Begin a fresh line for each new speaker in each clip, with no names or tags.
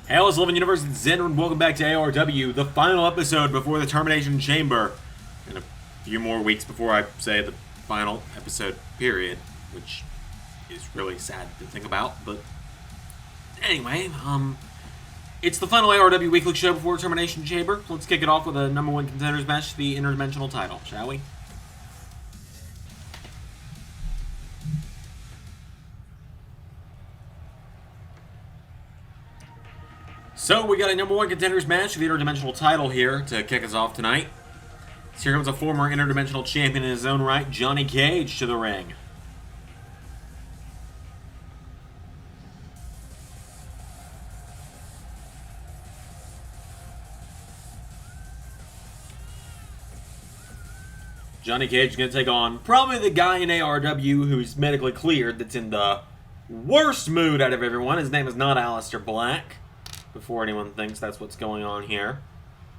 Hail is Living Universe, it's Xander, and welcome back to ARW, the final episode before the Termination Chamber. In a few more weeks before I say the final episode, period, which is really sad to think about, but anyway, it's the final ARW weekly show before Termination Chamber. Let's kick it off with a number one contenders match, the Interdimensional title, shall we? So, we got a number one contenders match for the Interdimensional title here to kick us off tonight. So here comes a former Interdimensional champion in his own right, Johnny Cage, to the ring. Johnny Cage is going to take on probably the guy in ARW who's medically cleared that's in the worst mood out of everyone. His name is not Aleister Black. Before anyone thinks that's what's going on here.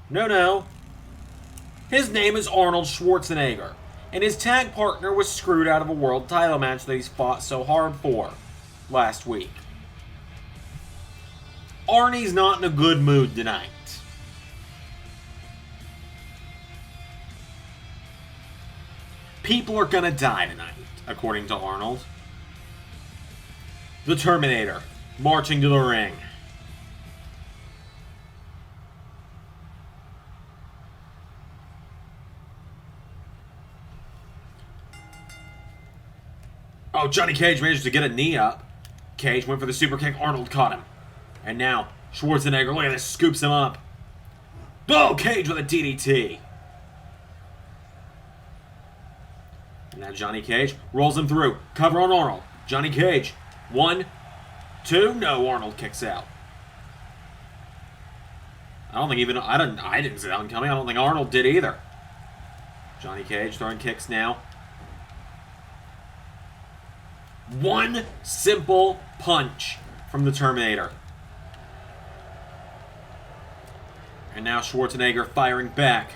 No. His name is Arnold Schwarzenegger, and his tag partner was screwed out of a world title match that he's fought so hard for last week. Arnie's not in a good mood tonight. People are gonna die tonight, according to Arnold. The Terminator, marching to the ring. Oh, Johnny Cage managed to get a knee up. Cage went for the super kick. Arnold caught him. And now, Schwarzenegger, look at this, scoops him up. Oh, Cage with a DDT. And now Johnny Cage rolls him through. Cover on Arnold. Johnny Cage. 1, 2. No, Arnold kicks out. I didn't see that one coming. I don't think Arnold did either. Johnny Cage throwing kicks now. One simple punch from the Terminator. And now Schwarzenegger firing back.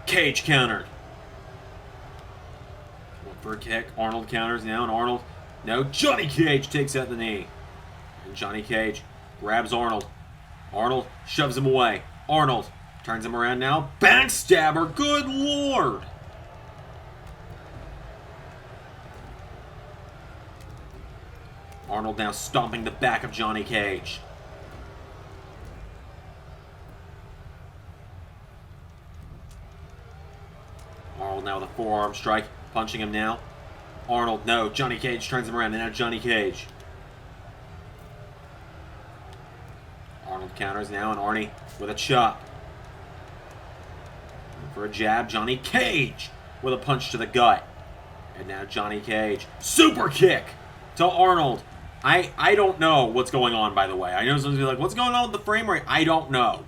Cage countered. Went for a kick. Arnold counters now, and Arnold... No, Johnny Cage takes out the knee. And Johnny Cage grabs Arnold. Arnold shoves him away. Arnold turns him around now. Backstabber, good lord! Arnold now stomping the back of Johnny Cage. Arnold now with a forearm strike, punching him now. Arnold, no, Johnny Cage turns him around, and now Johnny Cage. Arnold counters now, and Arnie with a chop. And for a jab, Johnny Cage with a punch to the gut. And now Johnny Cage, super kick to Arnold. I don't know what's going on, by the way. I know someone's gonna be like, what's going on with the frame rate? I don't know.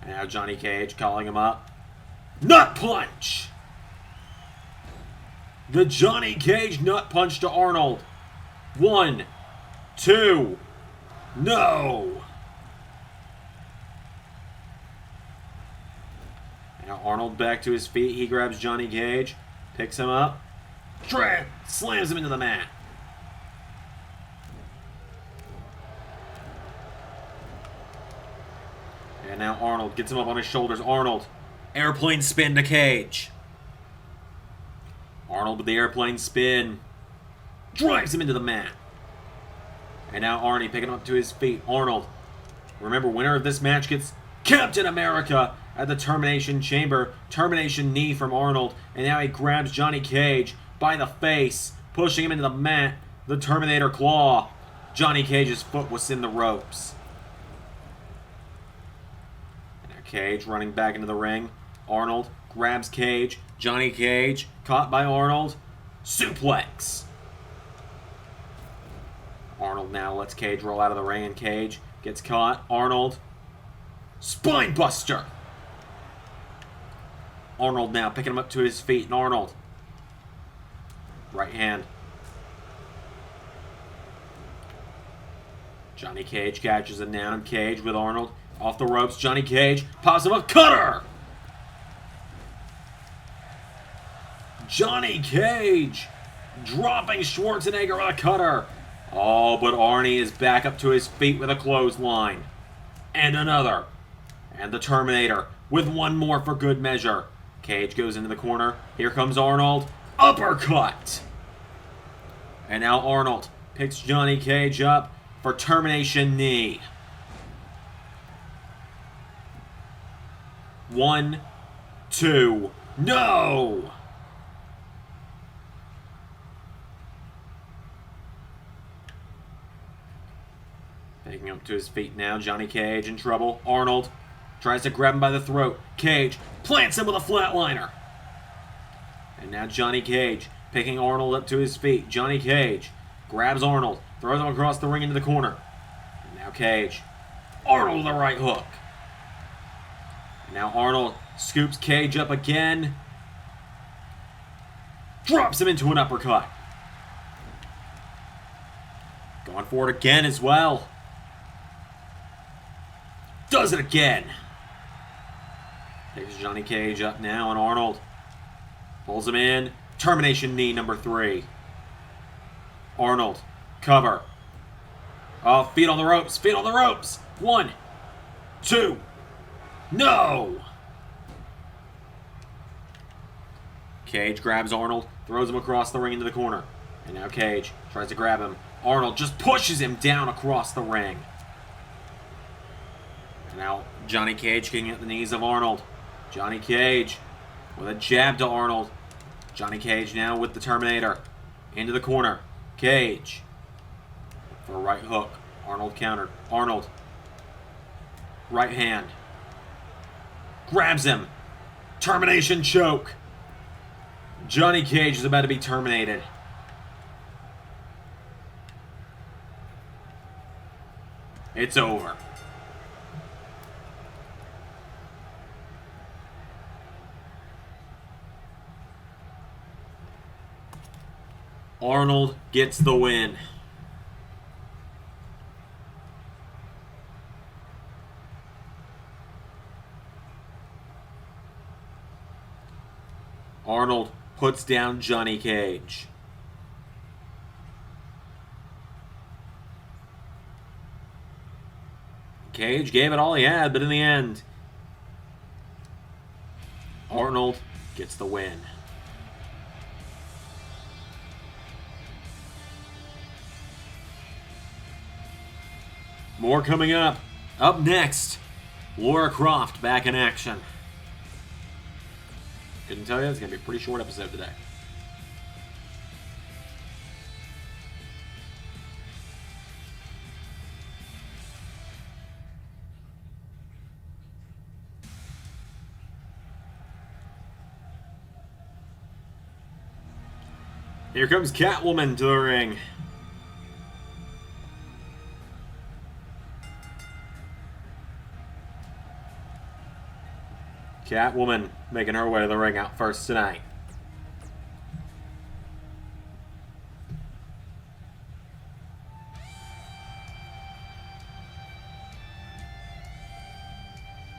And now Johnny Cage calling him up. Nut punch! The Johnny Cage nut punch to Arnold. 1, 2. No! Now Arnold back to his feet. He grabs Johnny Cage. Picks him up. Slams him into the mat. And now Arnold gets him up on his shoulders. Arnold, airplane spin to Cage. Arnold with the airplane spin. Drives him into the mat. And now Arnie picking him up to his feet. Arnold, remember, winner of this match gets Captain America at the Termination Chamber. Termination knee from Arnold. And now he grabs Johnny Cage by the face, pushing him into the mat. The Terminator claw. Johnny Cage's foot was in the ropes. Cage running back into the ring. Arnold grabs Cage. Johnny Cage caught by Arnold. Suplex. Arnold now lets Cage roll out of the ring, and Cage gets caught. Arnold. Spine buster. Arnold now picking him up to his feet, and Arnold. Right hand. Johnny Cage catches him down, and Cage with Arnold. Off the ropes, Johnny Cage pops him up. Cutter! Johnny Cage dropping Schwarzenegger on a cutter. Oh, but Arnie is back up to his feet with a clothesline. And another. And the Terminator with one more for good measure. Cage goes into the corner. Here comes Arnold. Uppercut. And now Arnold picks Johnny Cage up for termination knee. 1, 2, no! Taking him to his feet now, Johnny Cage in trouble. Arnold tries to grab him by the throat. Cage plants him with a flatliner. And now Johnny Cage picking Arnold up to his feet. Johnny Cage grabs Arnold, throws him across the ring into the corner. And now Cage. Arnold with a right hook. And now Arnold scoops Cage up again. Drops him into an uppercut. Going for it again as well. Does it again. Takes Johnny Cage up now, and Arnold pulls him in. Termination knee number 3. Arnold, cover. Oh, feet on the ropes, feet on the ropes. 1, 2, no! Cage grabs Arnold, throws him across the ring into the corner. And now Cage tries to grab him. Arnold just pushes him down across the ring. And now Johnny Cage kicking at the knees of Arnold. Johnny Cage with a jab to Arnold. Johnny Cage now with the Terminator. Into the corner. Cage for a right hook. Arnold countered. Arnold. Right hand. Grabs him. Termination choke. Johnny Cage is about to be terminated. It's over. Arnold gets the win. Arnold puts down Johnny Cage. Cage gave it all he had, but in the end, Arnold gets the win. More coming up. Up next, Lara Croft back in action. Couldn't tell you, it's going to be a pretty short episode today. Here comes Catwoman to the ring. Catwoman making her way to the ring out first tonight.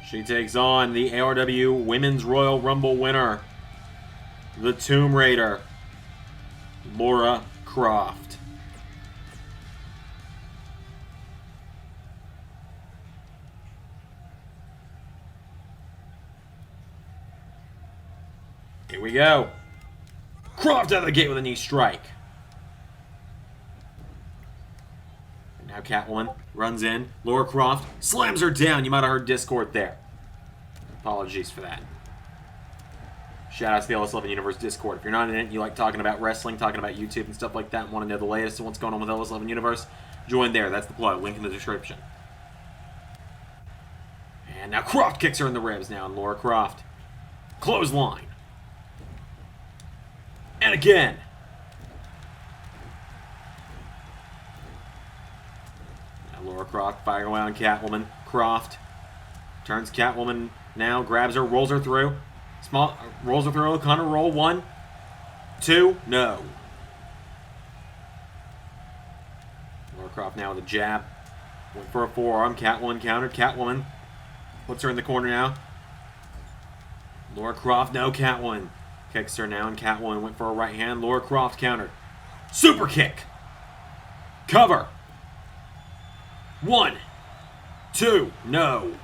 She takes on the ARW Women's Royal Rumble winner, the Tomb Raider, Lara Croft. Here we go. Croft out of the gate with a knee strike. And now Catwoman runs in. Lara Croft slams her down. You might have heard Discord there. Apologies for that. Shout out to the LS11 Universe Discord. If you're not in it, you like talking about wrestling, talking about YouTube and stuff like that, and want to know the latest and what's going on with LS11 Universe, join there. That's the plug. Link in the description. And now Croft kicks her in the ribs now, and Lara Croft. Clothesline. And again. Now Lara Croft firing away on Catwoman. Croft turns Catwoman now, grabs her, rolls her through. Rolls her through, kind of roll. 1, 2, no. Lara Croft now with a jab. Went for a forearm. Catwoman countered. Catwoman puts her in the corner now. Lara Croft, no. Catwoman kicks her now, and Catwoman went for a right hand. Lara Croft countered. Super kick. Cover. 1, 2. No.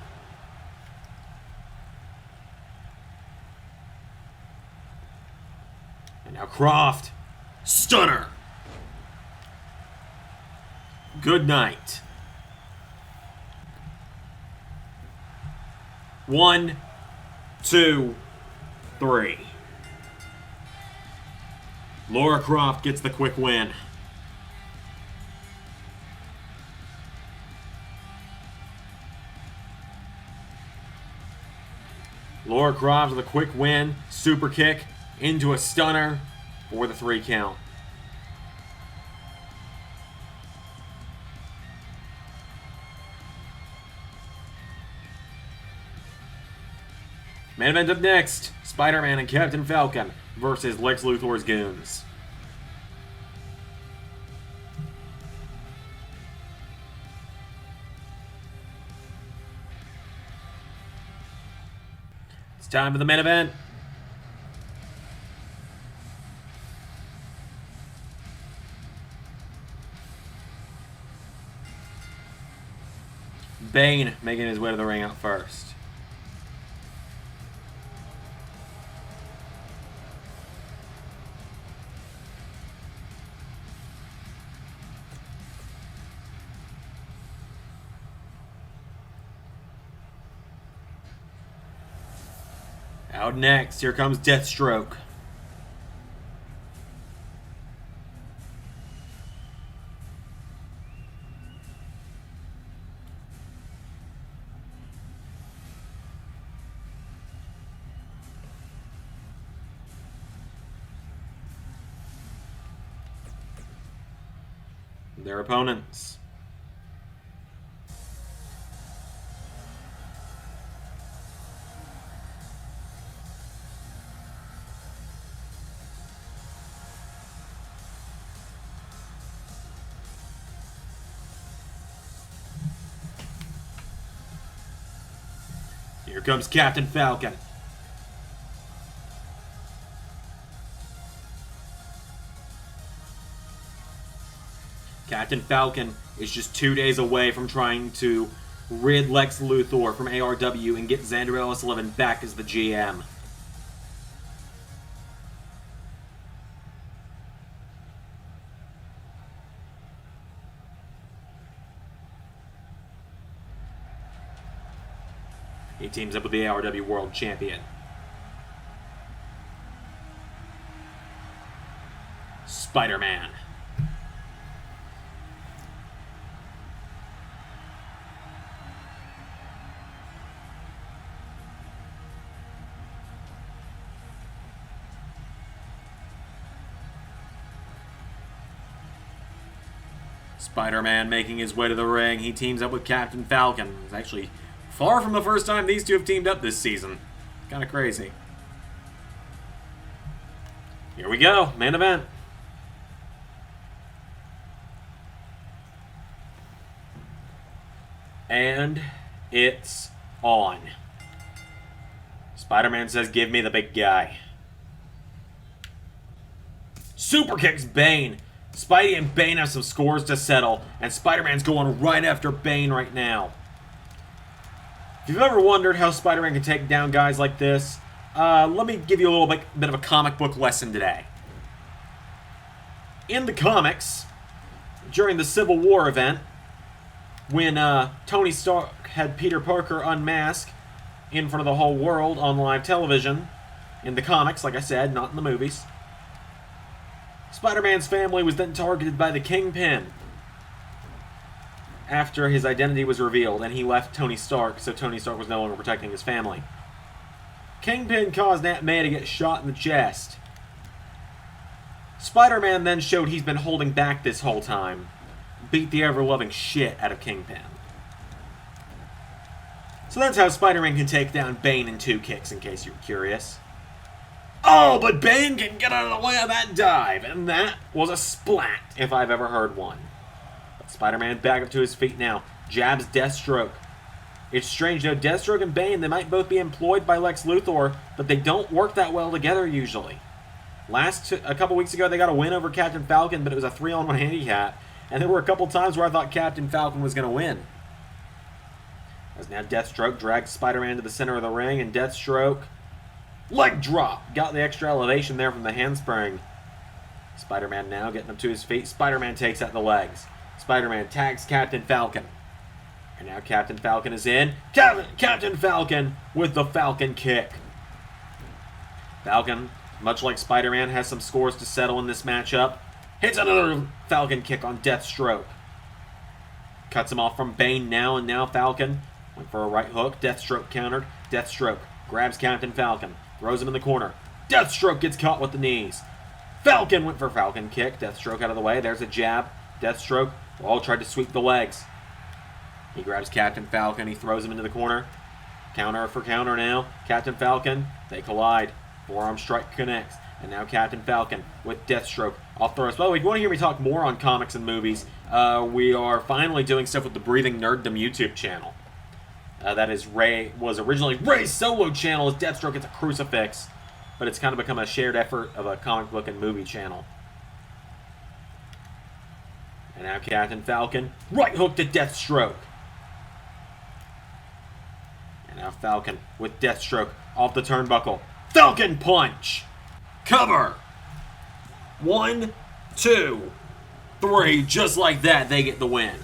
And now Croft. Stunner. Good night. 1, 2, 3. Lara Croft gets the quick win. Lara Croft with a quick win, super kick into a stunner for the 3 count. Main event up next, Spider-Man and Captain Falcon versus Lex Luthor's goons. It's time for the main event. Bane making his way to the ring out first. Out next, here comes Deathstroke. Their opponents. Here comes Captain Falcon. Captain Falcon is just 2 days away from trying to rid Lex Luthor from ARW and get Xander Ellis-11 back as the GM. He teams up with the ARW World Champion. SpiderMan. Spider-Man making his way to the ring. He teams up with Captain Falcon. It's actually far from the first time these two have teamed up this season. Kind of crazy. Here we go. Main event. And it's on. Spider-Man says, "Give me the big guy." Super kicks Bane. Spidey and Bane have some scores to settle, and Spider-Man's going right after Bane right now. If you've ever wondered how Spider-Man can take down guys like this, let me give you a little bit of a comic book lesson today. In the comics, during the Civil War event, when Tony Stark had Peter Parker unmask in front of the whole world on live television, in the comics, like I said, not in the movies, Spider-Man's family was then targeted by the Kingpin after his identity was revealed, and he left Tony Stark, so Tony Stark was no longer protecting his family. Kingpin caused Aunt May to get shot in the chest. Spider-Man then showed he's been holding back this whole time. Beat the ever-loving shit out of Kingpin. So that's how Spider-Man can take down Bane in 2 kicks, in case you're curious. Oh, but Bane can get out of the way of that dive, and that was a splat, if I've ever heard one. But Spider-Man back up to his feet now, jabs Deathstroke. It's strange, though, Deathstroke and Bane, they might both be employed by Lex Luthor, but they don't work that well together usually. A couple weeks ago, they got a win over Captain Falcon, but it was a 3-on-1 handicap, and there were a couple times where I thought Captain Falcon was going to win. As now Deathstroke drags Spider-Man to the center of the ring, and Deathstroke, leg drop! Got the extra elevation there from the handspring. Spider-Man now getting up to his feet. Spider-Man takes out the legs. Spider-Man tags Captain Falcon. And now Captain Falcon is in. Captain Falcon with the Falcon kick. Falcon, much like Spider-Man, has some scores to settle in this matchup. Hits another Falcon kick on Deathstroke. Cuts him off from Bane now, and now Falcon went for a right hook. Deathstroke countered. Deathstroke grabs Captain Falcon. Throws him in the corner. Deathstroke gets caught with the knees. Falcon went for Falcon kick. Deathstroke out of the way. There's a jab. Deathstroke all tried to sweep the legs. He grabs Captain Falcon. He throws him into the corner. Counter for counter now. Captain Falcon. They collide. Forearm strike connects. And now Captain Falcon with Deathstroke off the ropes. By the way, if you want to hear me talk more on comics and movies, we are finally doing stuff with the Breathing Nerddom YouTube channel. That is was originally Ray's solo channel as Deathstroke gets a crucifix, but it's kind of become a shared effort of a comic book and movie channel. And now Captain Falcon, right hook to Deathstroke. And now Falcon with Deathstroke off the turnbuckle. Falcon punch! Cover! 1, 2, 3. Just like that, they get the win.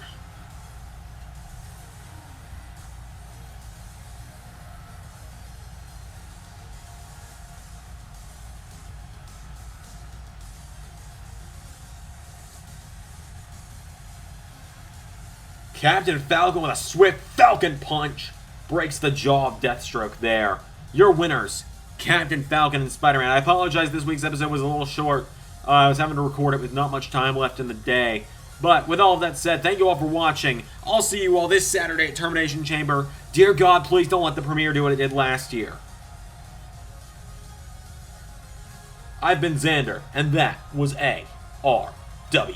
Captain Falcon with a swift Falcon punch breaks the jaw of Deathstroke there. Your winners, Captain Falcon and Spider-Man. I apologize, this week's episode was a little short. I was having to record it with not much time left in the day. But with all of that said, thank you all for watching. I'll see you all this Saturday at Termination Chamber. Dear God, please don't let the premiere do what it did last year. I've been Xander, and that was ARW.